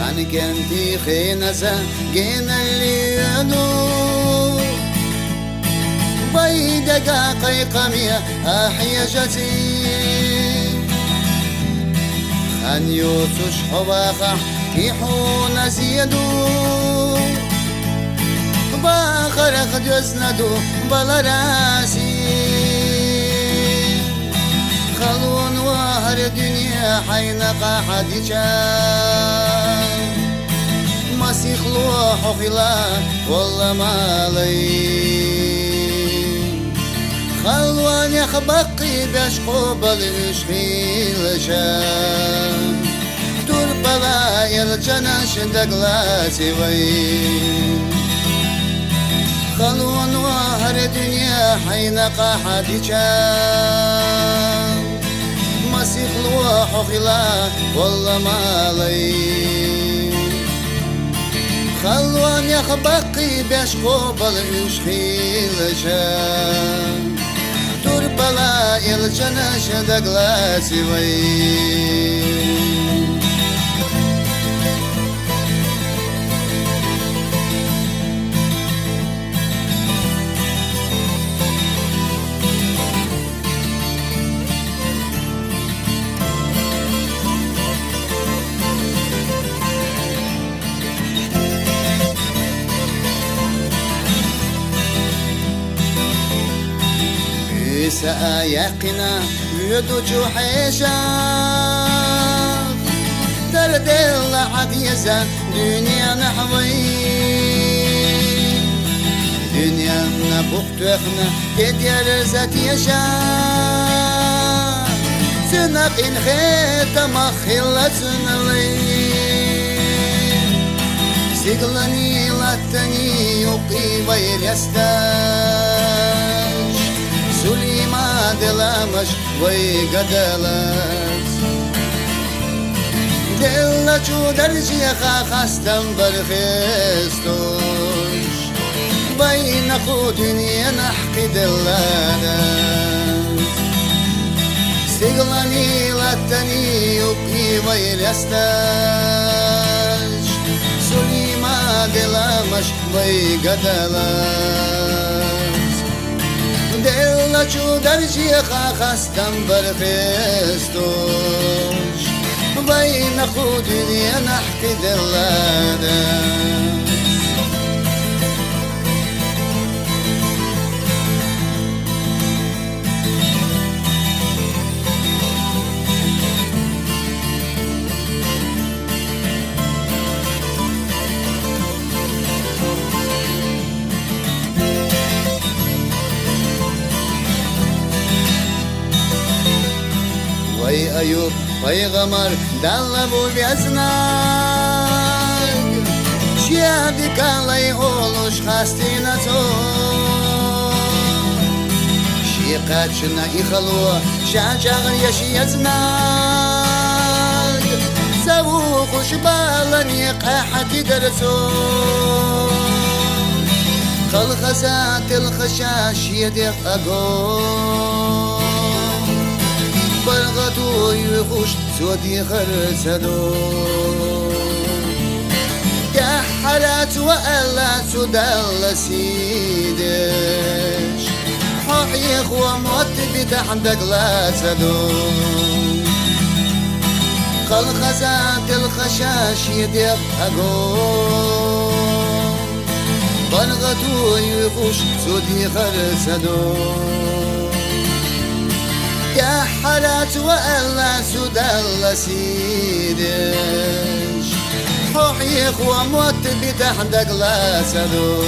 عن كنتي خينسا جينا اللي يدو بيدقا قيقمية أحيا جتي خان يوتش حباقا كيحون زيدو باخرق جزندو بلا راسي خلون وهر دنيا حينقا حديشا مسيخ لوح وخلا والله ما لي خلوان يخبقي بشقو بالشخيل شام دور بلا يلجناش دقلاسي وين خلون وهر دنيا حينقا حديشا مسيخ لوح وخلا والله ما لي خلوان يخبقي بشقو بالشخيل شام دور بلا يلجناش دقلاسي وين سأيقنا يدوج حيشا ترد العديزة دنيا نحوي دنيا نبوخت اخنا تدير ذات يشا سنق إن خيط مخيلة سنلي سيقلني لاتني يقي وير يستاش سليما دلامش ويقدلت دلة شو درجي خاستم برخستوش بين خودني نحكي دلالت سيقلني لاتني يبقي ويرستاش سليما دلامش ويقدلت دلة شو درجي خاستم برخستوش بين خودني نحكي دلالت وي أيوب پیغمبر دلبو بیازناک شیادی کالای اولوش خاستینا تو شیقاتشنا ایخلو شاجاغر یشیازناک سوو خوش بالنی قاحتی درسو خلخزات الخشاش يدي أقول برغتو يخش سودي خرسدو يا حالات وألا سدل سيدش حقي إخوة موت بتحدق لا سدو خلخزات الخشاش يدي أقول برغتو يخش سودي خرسدو يا حالات وألا سدل سيدش حوحي إخوة موت بتحدق لا سدو